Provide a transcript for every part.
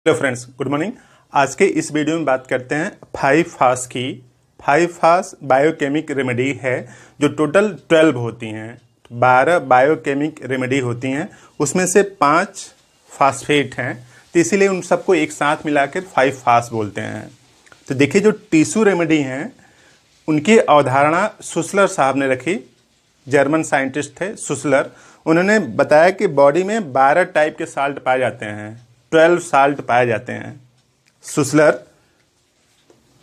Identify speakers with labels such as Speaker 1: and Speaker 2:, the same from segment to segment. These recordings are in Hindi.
Speaker 1: Hello friends, good morning. आज के इस वीडियो में बात करते हैं 5 फास की। 5 फास बायोकेमिक रेमेडी है जो टोटल 12 होती हैं। 12 बायोकेमिक रेमेडी होती हैं, उसमें से 5 फास्फेट हैं, तो इसीलिए उन सबको एक साथ मिलाकर 5 फास बोलते हैं। तो देखिए, जो टिश्यू रेमेडी हैं उनकी अवधारणा सुसलर साहब ने रखी। जर्मन साइंटिस्ट थे सुसलर। उन्होंने बताया कि बॉडी में 12 टाइप के साल्ट पाए जाते हैं, 12 साल्ट पाए जाते हैं।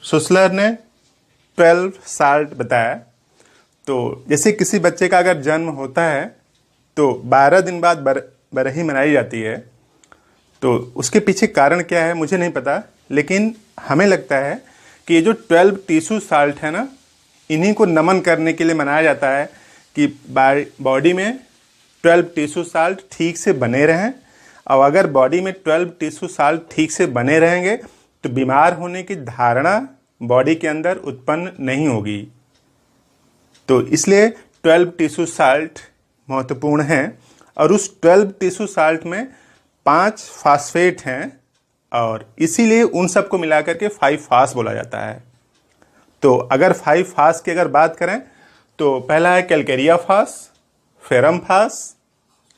Speaker 1: सुसलर ने 12 साल्ट बताया। तो जैसे किसी बच्चे का अगर जन्म होता है तो 12 दिन बाद बरही मनाई जाती है। तो उसके पीछे कारण क्या है मुझे नहीं पता, लेकिन हमें लगता है कि ये जो 12 टिश्यू साल्ट है ना, इन्हीं को नमन करने के लिए मनाया जाता है कि बॉडी में 12 टिश्यू साल्ट ठीक से बने रहें। और अगर बॉडी में 12 टिश्यू साल्ट ठीक से बने रहेंगे तो बीमार होने की धारणा बॉडी के अंदर उत्पन्न नहीं होगी। तो इसलिए 12 टिश्यू साल्ट महत्वपूर्ण हैं। और उस 12 टिश्यू साल्ट में 5 फास्फेट हैं, और इसीलिए उन सबको मिलाकर के 5 फास बोला जाता है। तो अगर 5 फास की अगर बात करें तो पहला है कैलकेरिया फास, फेरम फास,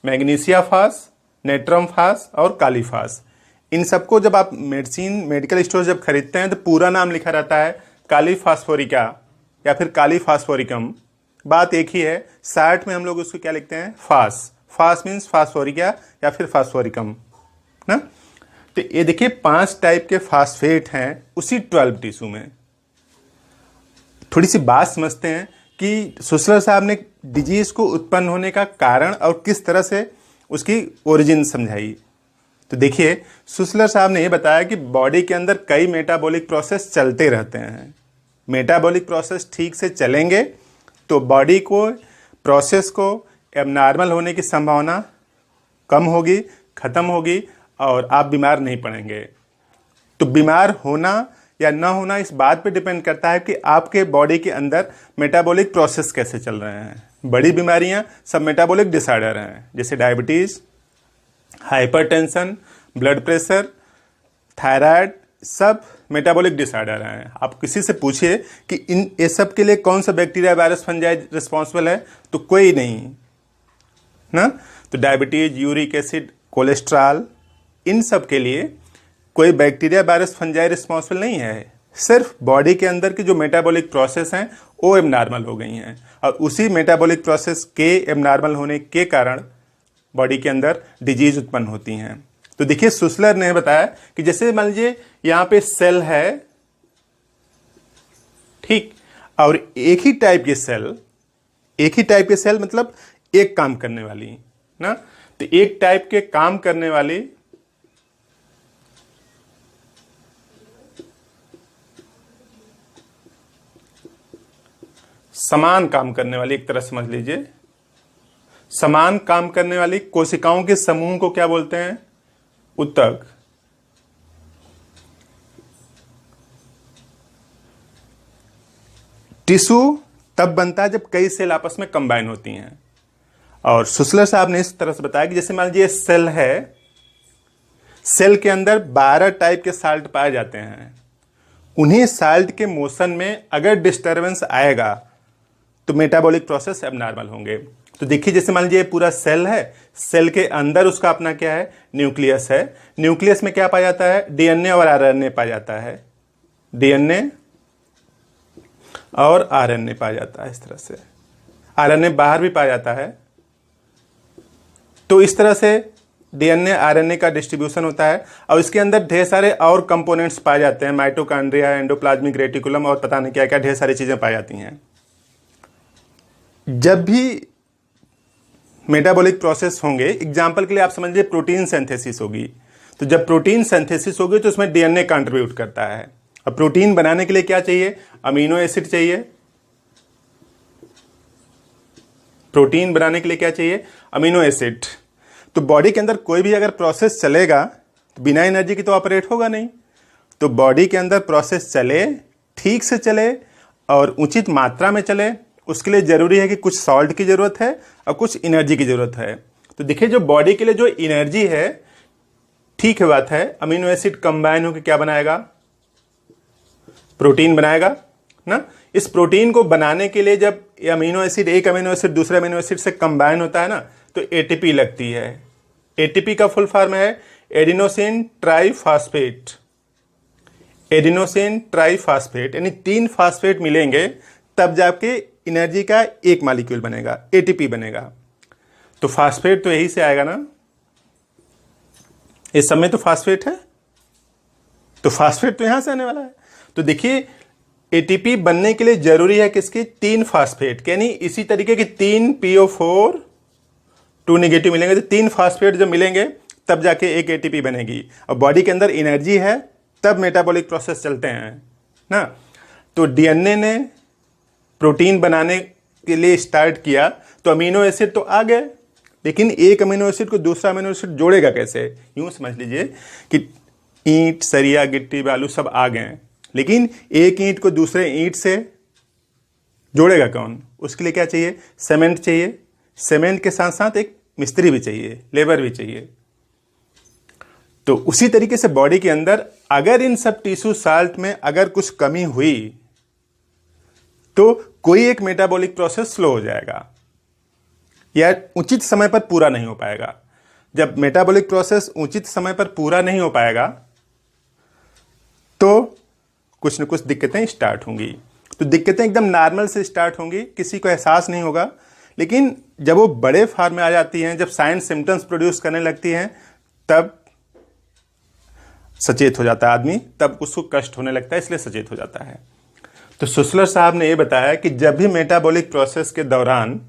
Speaker 1: मैग्नीशिया फास, नेट्रम फास और काली फास। इन सबको जब आप मेडिकल स्टोर जब खरीदते हैं तो पूरा नाम लिखा रहता है काली फास्फोरिका या फिर काली फास्फोरिकम। बात एक ही है, शार्ट में हम लोग उसको क्या लिखते हैं, फास। फास मीन्स फास्फोरिका या फिर फास्फोरिकम ना। तो ये देखिए 5 टाइप के फास्फेट हैं उसी 12 टिश्यू में। थोड़ी सी बात समझते हैं कि सुसलर साहब ने डिजीज को उत्पन्न होने का कारण और किस तरह से उसकी ओरिजिन समझाई। तो देखिए, सुसलर साहब ने ये बताया कि बॉडी के अंदर कई मेटाबॉलिक प्रोसेस चलते रहते हैं। मेटाबॉलिक प्रोसेस ठीक से चलेंगे तो बॉडी को प्रोसेस को एबनॉर्मल होने की संभावना कम होगी, खत्म होगी, और आप बीमार नहीं पड़ेंगे। तो बीमार होना या ना होना इस बात पे डिपेंड करता है कि आपके बॉडी के अंदर मेटाबॉलिक प्रोसेस कैसे चल रहे हैं। बड़ी बीमारियां सब मेटाबॉलिक डिसऑर्डर हैं, जैसे diabetes, hypertension, blood pressure, thyroid, सब मेटाबॉलिक डिसऑर्डर हैं। आप किसी से पूछिए कि इन ये सब के लिए कौन सा बैक्टीरिया, वायरस, फंजाई रिस्पॉन्सिबल है, तो कोई नहीं ना। तो डायबिटीज, यूरिक एसिड, कोलेस्ट्रॉल, इन सब के लिए कोई बैक्टीरिया, वायरस, फंजाई रिस्पॉन्सिबल नहीं है। सिर्फ बॉडी के अंदर की जो मेटाबॉलिक प्रोसेस हैं वो एबनॉर्मल हो गई हैं, और उसी मेटाबॉलिक प्रोसेस के एबनॉर्मल होने के कारण बॉडी के अंदर डिजीज उत्पन्न होती हैं। तो देखिए, सुसलर ने बताया कि जैसे मान लीजिए यहाँ पे सेल है, ठीक, और एक ही टाइप के सेल मतलब एक काम करने वाली ना। तो एक टाइप के काम करने वाली समान काम करने वाली, एक तरह समझ लीजिए, समान काम करने वाली कोशिकाओं के समूह को क्या बोलते हैं, ऊतक। टिश्यू तब बनता है जब कई सेल आपस में कंबाइन होती हैं। और सुसलर साहब ने इस तरह से बताया कि जैसे मान लीजिए सेल है, सेल के अंदर 12 टाइप के साल्ट पाए जाते हैं। उन्हीं साल्ट के मोशन में अगर डिस्टरबेंस आएगा तो मेटाबॉलिक प्रोसेस एबनॉर्मल होंगे। तो देखिए, जैसे मान लीजिए पूरा सेल है, सेल के अंदर उसका अपना क्या है, न्यूक्लियस है। न्यूक्लियस में क्या पाया जाता है, डीएनए और आरएनए पाया जाता है। डीएनए और आरएनए पाया जाता है। इस तरह से आरएनए बाहर भी पाया जाता है। तो इस तरह से डीएनए आरएनए का डिस्ट्रीब्यूशन होता है, और इसके अंदर ढेर सारे और कंपोनेंट्स पाए जाते हैं, माइटोकॉन्ड्रिया, एंडोप्लाज्मिक रेटिकुलम और पता नहीं क्या क्या ढेर सारी चीजें पाई जाती हैं। जब भी मेटाबॉलिक प्रोसेस होंगे, एग्जाम्पल के लिए आप समझ लीजिए प्रोटीन सिंथेसिस होगी, तो जब प्रोटीन सिंथेसिस होगी तो उसमें डीएनए कंट्रीब्यूट करता है। अब प्रोटीन बनाने के लिए क्या चाहिए, अमीनो एसिड चाहिए। प्रोटीन बनाने के लिए क्या चाहिए, अमीनो एसिड। तो बॉडी के अंदर कोई भी अगर प्रोसेस चलेगा तो बिना एनर्जी की तो ऑपरेट होगा नहीं। तो बॉडी के अंदर प्रोसेस चले, ठीक से चले और उचित मात्रा में चले, उसके लिए जरूरी है कि कुछ सॉल्ट की जरूरत है और कुछ एनर्जी की जरूरत है। तो देखिए, जो बॉडी के लिए जो एनर्जी है ठीक है बात है, अमीनो एसिड कंबाइन होकर क्या बनाएगा, प्रोटीन बनाएगा ना। इस प्रोटीन को बनाने के लिए जब अमीनो एसिड, एक अमीनो एसिड दूसरे अमीनो एसिड से कंबाइन होता है ना, तो एटीपी लगती है। एटीपी का फुल फॉर्म है एडिनोसिन ट्राइफॉस्फेट। एडिनोसिन ट्राइफॉस्फेट यानी 3 फास्फेट मिलेंगे तब जाके एनर्जी का एक मॉलिक्यूल बनेगा, एटीपी बनेगा। तो फास्फेट तो यही से आएगा ना, इस सब में तो फास्फेट है, तो फास्फेट तो यहां से आने वाला है। तो देखिए एटीपी बनने के लिए जरूरी है किसकी, 3 फास्फेट, यानी इसी तरीके के 3 PO4 2 नेगेटिव मिलेंगे। तो 3 फास्फेट जब मिलेंगे तब जाके एक एटीपी बनेगी। और बॉडी के अंदर एनर्जी है तब मेटाबॉलिक प्रोसेस चलते हैं ना। तो डीएनए ने प्रोटीन बनाने के लिए स्टार्ट किया तो अमीनो एसिड तो आ गए, लेकिन एक अमीनो एसिड को दूसरा अमीनो एसिड जोड़ेगा कैसे। यूं समझ लीजिए कि ईंट, सरिया, गिट्टी, बालू सब आ गए, लेकिन एक ईंट को दूसरे ईंट से जोड़ेगा कौन। उसके लिए क्या चाहिए, सीमेंट चाहिए। सीमेंट के साथ साथ एक मिस्त्री भी चाहिए, लेबर भी चाहिए। तो उसी तरीके से बॉडी के अंदर अगर इन सब टिश्यू साल्ट में अगर कुछ कमी हुई तो कोई एक मेटाबॉलिक प्रोसेस स्लो हो जाएगा या उचित समय पर पूरा नहीं हो पाएगा। जब मेटाबॉलिक प्रोसेस उचित समय पर पूरा नहीं हो पाएगा तो कुछ न कुछ दिक्कतें स्टार्ट होंगी। तो दिक्कतें एकदम नॉर्मल से स्टार्ट होंगी, किसी को एहसास नहीं होगा, लेकिन जब वो बड़े फॉर्म में आ जाती हैं, जब साइन सिम्टम्स प्रोड्यूस करने लगती हैं, तब सचेत हो जाता है आदमी, तब उसको कष्ट होने लगता है, इसलिए सचेत हो जाता है। तो सुसलर साहब ने यह बताया कि जब भी मेटाबॉलिक प्रोसेस के दौरान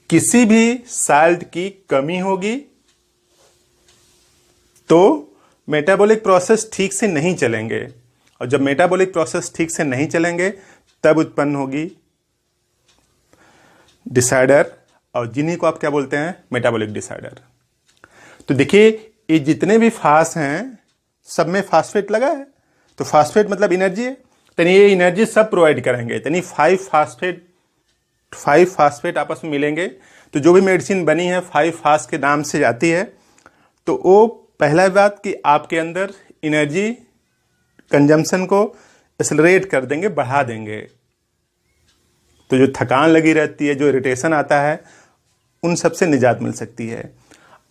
Speaker 1: किसी भी साल्ट की कमी होगी तो मेटाबॉलिक प्रोसेस ठीक से नहीं चलेंगे, और जब मेटाबॉलिक प्रोसेस ठीक से नहीं चलेंगे तब उत्पन्न होगी डिसऑर्डर, और जिन्हीं को आप क्या बोलते हैं, मेटाबॉलिक डिसऑर्डर। तो देखिए ये जितने भी फास्ट हैं सब में फास्फेट लगा है, तो फास्फेट मतलब एनर्जी है, तो ये एनर्जी सब प्रोवाइड करेंगे। तो 5 फास्फेट आपस में मिलेंगे, तो जो भी मेडिसिन बनी है 5 फास्ट के नाम से जाती है। तो वो पहला बात कि आपके अंदर एनर्जी कंजम्पशन को एक्सेलरेट कर देंगे, बढ़ा देंगे। तो जो थकान लगी रहती है, जो इरिटेशन आता है, उन सब से निजात मिल सकती है।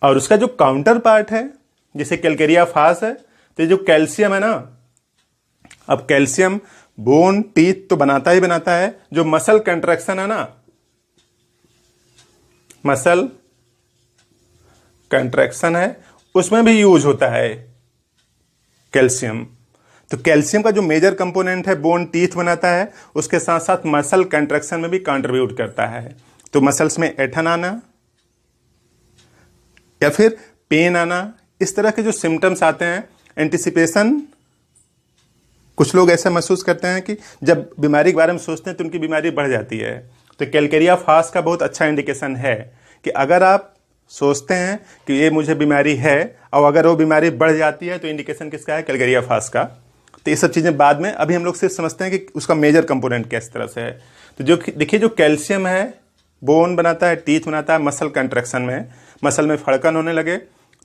Speaker 1: और उसका जो काउंटर पार्ट है, जैसे कैलकेरिया फास्ट है, तो जो कैल्शियम है ना, अब कैल्शियम बोन टीथ तो बनाता ही बनाता है, जो मसल कंट्रैक्शन है ना, मसल कंट्रैक्शन है, उसमें भी यूज होता है कैल्शियम। तो कैल्शियम का जो मेजर कंपोनेंट है, बोन टीथ बनाता है, उसके साथ साथ मसल कंट्रैक्शन में भी कंट्रीब्यूट करता है। तो मसल्स में ऐठन आना या फिर पेन आना, इस तरह के जो सिम्टम्स आते हैं, एंटिसिपेशन, कुछ लोग ऐसा महसूस करते हैं कि जब बीमारी के बारे में सोचते हैं तो उनकी बीमारी बढ़ जाती है। तो कैलकेरिया फास्ट का बहुत अच्छा इंडिकेशन है कि अगर आप सोचते हैं कि ये मुझे बीमारी है और अगर वो बीमारी बढ़ जाती है तो इंडिकेशन किसका है, कैलकेरिया फास्ट का। तो ये सब चीज़ें बाद में, अभी हम लोग सिर्फ समझते हैं कि उसका मेजर कंपोनेंट किस तरह से है। तो जो देखिए जो कैल्शियम है, बोन बनाता है, टीथ बनाता है, मसल कंट्रैक्शन में, मसल में फड़कन होने लगे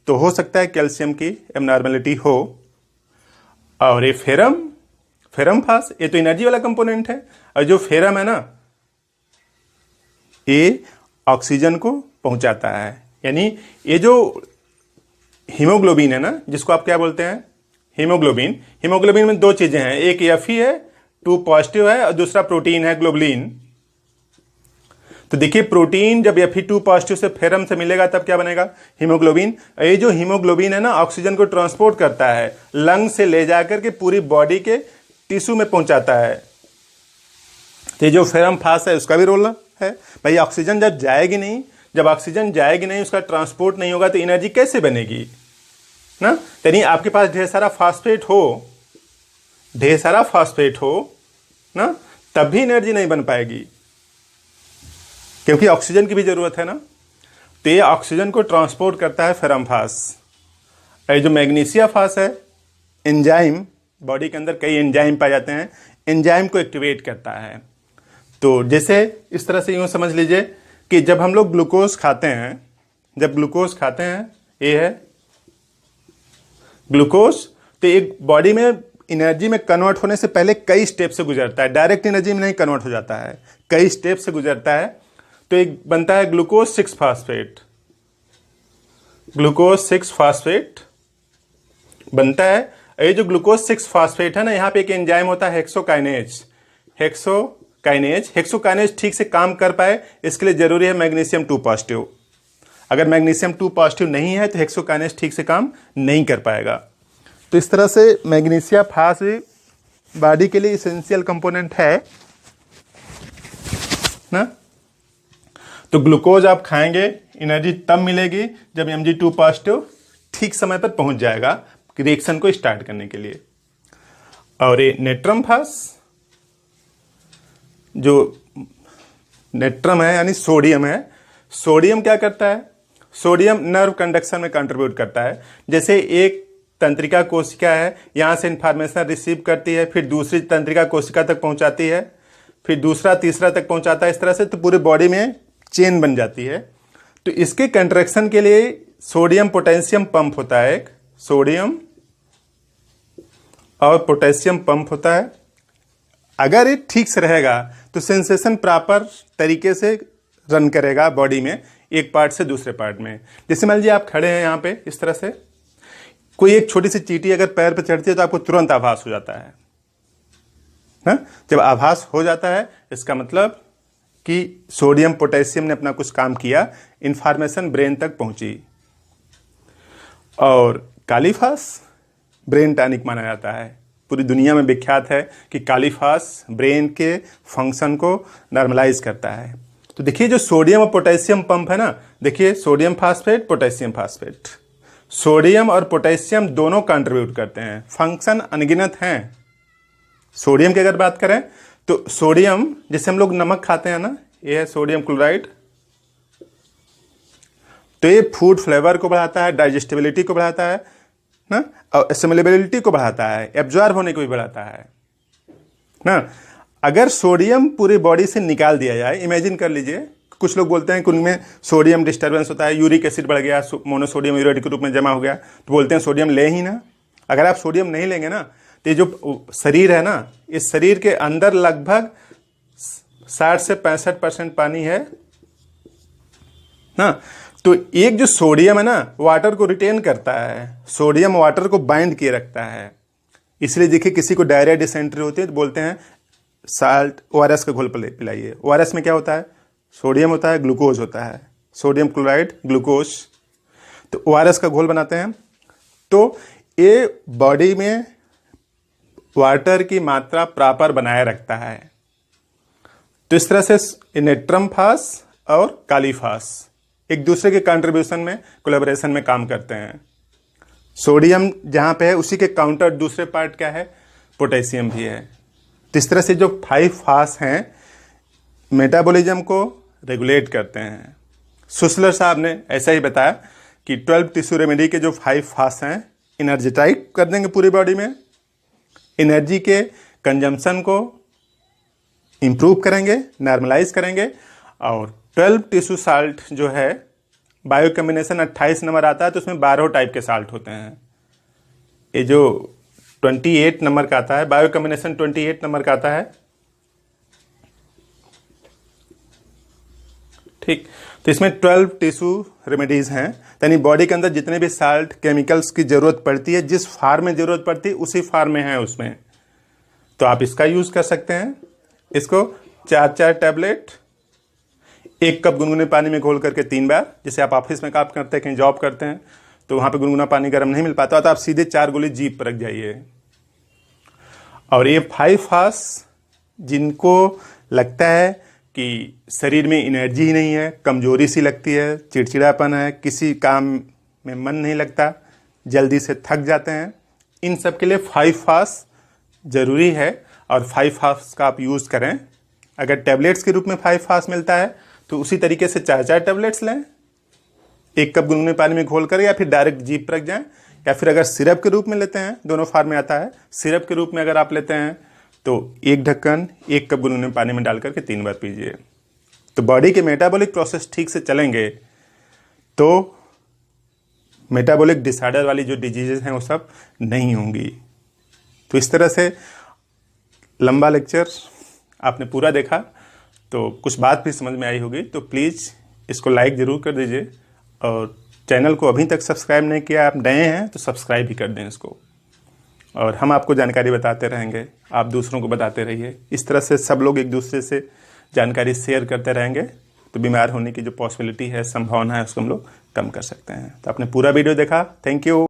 Speaker 1: तो हो सकता है कैल्शियम की एबनॉर्मलिटी हो। और ये फेरम फास्ट, ये तो एनर्जी वाला कंपोनेंट है, और जो फेरम है ना, ये ऑक्सीजन को पहुंचाता है। यानी ये जो हीमोग्लोबिन है ना, जिसको आप क्या बोलते हैं, हीमोग्लोबिन। हीमोग्लोबिन में 2 चीजें हैं, एक Fe है, 2 पॉजिटिव है, और दूसरा प्रोटीन है ग्लोबुलिन। तो देखिए प्रोटीन जब Fe2 पॉजिटिव से फेरम से मिलेगा तब क्या बनेगा, हीमोग्लोबिन। ये जो हीमोग्लोबिन है ना, ऑक्सीजन को ट्रांसपोर्ट करता है, लंग से ले जाकर के पूरी बॉडी के टिश्यू में पहुंचाता है। तो जो फेरम फास्ट है उसका भी रोल है भाई। ऑक्सीजन जब जाएगी नहीं, जब ऑक्सीजन जाएगी नहीं, उसका ट्रांसपोर्ट नहीं होगा तो एनर्जी कैसे बनेगी ना। यानी आपके पास ढेर सारा फास्फेट हो ना, तब भी एनर्जी नहीं बन पाएगी, क्योंकि ऑक्सीजन की भी जरूरत है ना। तो ये ऑक्सीजन को ट्रांसपोर्ट करता है फेरम फास्ट। जो मैग्नीशिया फास्ट है, एंजाइम, बॉडी के अंदर कई एंजाइम पाए जाते हैं, एंजाइम को एक्टिवेट करता है। तो जैसे इस तरह से यूँ समझ लीजिए कि जब हम लोग ग्लूकोज खाते हैं, ये है ग्लूकोज तो एक बॉडी में एनर्जी में कन्वर्ट होने से पहले कई स्टेप से गुजरता है, डायरेक्ट एनर्जी में नहीं कन्वर्ट हो जाता है, कई स्टेप से गुजरता है। तो एक बनता है ग्लूकोज 6 फास्फेट, ग्लूकोज 6 फास्फेट बनता है। ये जो ग्लूकोज 6 फास्फेट है ना, यहाँ पे एक एंजाइम होता है हेक्सोकाइनेज, हेक्सोकाइनेज ठीक से काम कर पाए इसके लिए जरूरी है मैग्नीशियम 2 पॉजिटिव। अगर मैग्नीशियम 2 पॉजिटिव नहीं है तो हेक्सोकाइनेज ठीक से काम नहीं कर पाएगा। तो इस तरह से मैग्नीशिया फास भी बॉडी के लिए इसेंशियल कंपोनेंट है ना। तो ग्लूकोज आप खाएंगे, एनर्जी तब मिलेगी जब Mg2 पॉजिटिव ठीक समय पर पहुंच जाएगा रिएक्शन को स्टार्ट करने के लिए। और ये नेट्रम फास, जो नेट्रम है यानी सोडियम है, सोडियम क्या करता है, सोडियम नर्व कंडक्शन में कंट्रीब्यूट करता है। जैसे एक तंत्रिका कोशिका है, यहां से इंफॉर्मेशन रिसीव करती है, फिर दूसरी तंत्रिका कोशिका तक पहुंचाती है, फिर दूसरा तीसरा तक पहुंचाता है, इस तरह से तो पूरे बॉडी में चेन बन जाती है। तो इसके कंट्रैक्शन के लिए सोडियम पोटेशियम पंप होता है, एक सोडियम और पोटेशियम पंप होता है। अगर ये ठीक से रहेगा तो सेंसेशन प्रॉपर तरीके से रन करेगा बॉडी में, एक पार्ट से दूसरे पार्ट में। जैसे मान लीजिए आप खड़े हैं यहाँ पे इस तरह से, कोई एक छोटी सी चींटी अगर पैर पे चढ़ती है तो आपको तुरंत आभास हो जाता है ना? जब आभास हो जाता है इसका मतलब कि सोडियम पोटेशियम ने अपना कुछ काम किया, इंफॉर्मेशन ब्रेन तक पहुंची। और कालीफास ब्रेन टॉनिक माना जाता है, पूरी दुनिया में विख्यात है कि कालीफास ब्रेन के फंक्शन को नॉर्मलाइज करता है। तो देखिए जो सोडियम और पोटेशियम पंप है ना, देखिए sodium phosphate potassium phosphate, sodium और पोटेशियम दोनों कंट्रीब्यूट करते हैं, फंक्शन अनगिनत हैं। सोडियम की अगर बात करें तो सोडियम, जैसे हम लोग नमक खाते हैं ना, ये है सोडियम क्लोराइड, तो ये फूड फ्लेवर को बढ़ाता है, डाइजेस्टिबिलिटी को बढ़ाता है ना, और एसिमिलेबिलिटी को बढ़ाता है, एब्जॉर्ब होने को भी बढ़ाता है ना। अगर सोडियम पूरी बॉडी से निकाल दिया जाए, इमेजिन कर लीजिए, कुछ लोग बोलते हैं कि उनमें सोडियम डिस्टर्बेंस होता है, यूरिक एसिड बढ़ गया, मोनोसोडियम यूरेट के रूप में जमा हो गया, तो बोलते हैं सोडियम ले ही ना। अगर आप सोडियम नहीं लेंगे ना तो ये जो शरीर है ना, इस शरीर के अंदर लगभग 60 से 65% पानी है ना। तो एक जो सोडियम है ना, वाटर को रिटेन करता है, सोडियम वाटर को बाइंड किए रखता है। इसलिए देखिए किसी को डायरिया डिसेंट्री होती है तो बोलते हैं साल्ट ORS का घोल पिलाइए। ORS में क्या होता है, सोडियम होता है, ग्लूकोज होता है, सोडियम क्लोराइड ग्लूकोज, तो ORS का घोल बनाते हैं। तो ये बॉडी में वाटर की मात्रा प्रॉपर बनाए रखता है। तो इस तरह से नेट्रम फास और कालीफास एक दूसरे के कंट्रीब्यूशन में, कोलैबोरेशन में काम करते हैं। सोडियम जहां पे है उसी के काउंटर दूसरे पार्ट क्या है, पोटेशियम भी है। तो इस तरह से जो 5 फास हैं मेटाबॉलिज्म को रेगुलेट करते हैं। सुसलर साहब ने ऐसा ही बताया कि 12 टिश्यू रेमेडी के जो 5 फास हैं एनर्जेटाइज कर देंगे पूरी बॉडी में, एनर्जी के कंजम्पशन को इम्प्रूव करेंगे, नॉर्मलाइज करेंगे। और 12 टिश्यू साल्ट जो है, बायो कम्बिनेशन 28 नंबर आता है तो उसमें 12 टाइप के साल्ट होते हैं। ये जो 28 नंबर का आता है, बायो कम्बिनेशन 28 नंबर का आता है, ठीक। तो इसमें 12 टिश्यू रेमेडीज हैं, यानी बॉडी के अंदर जितने भी साल्ट केमिकल्स की जरूरत पड़ती है, जिस फार्म में जरूरत पड़ती है उसी फार्म में है उसमें। तो आप इसका यूज कर सकते हैं। इसको 4 टैबलेट 1 कप गुनगुने पानी में घोल करके 3 बार, जैसे आप ऑफिस में काम करते हैं, कहीं जॉब करते हैं तो वहां पे गुनगुना पानी गर्म नहीं मिल पाता तो आप सीधे 4 गोली जीभ पर रख जाइए। और ये 5 फास जिनको लगता है कि शरीर में एनर्जी ही नहीं है, कमजोरी सी लगती है, चिड़चिड़ापन है, किसी काम में मन नहीं लगता, जल्दी से थक जाते हैं, इन सब के लिए 5 फास जरूरी है। और 5 फास का आप यूज करें। अगर टैबलेट्स के रूप में 5 फास मिलता है तो उसी तरीके से 4 टैबलेट्स लें, 1 कप गुनगुने पानी में घोल कर, या फिर डायरेक्ट जीभ पर रख जाएं, या फिर अगर सिरप के रूप में लेते हैं, दोनों फार्म में आता है, सिरप के रूप में अगर आप लेते हैं तो 1 ढक्कन 1 कप गुनगुने पानी में डाल करके 3 बार पीजिए। तो बॉडी के मेटाबॉलिक प्रोसेस ठीक से चलेंगे तो मेटाबॉलिक डिसऑर्डर वाली जो डिजीजेज हैं वो सब नहीं होंगी। तो इस तरह से लंबा लेक्चर आपने पूरा देखा तो कुछ बात भी समझ में आई होगी। तो प्लीज़ इसको लाइक ज़रूर कर दीजिए, और चैनल को अभी तक सब्सक्राइब नहीं किया, आप नए हैं तो सब्सक्राइब भी कर दें इसको। और हम आपको जानकारी बताते रहेंगे, आप दूसरों को बताते रहिए। इस तरह से सब लोग एक दूसरे से जानकारी शेयर करते रहेंगे तो बीमार होने की जो पॉसिबिलिटी है, संभावना है, उसको हम लोग कम कर सकते हैं। तो आपने पूरा वीडियो देखा, थैंक यू।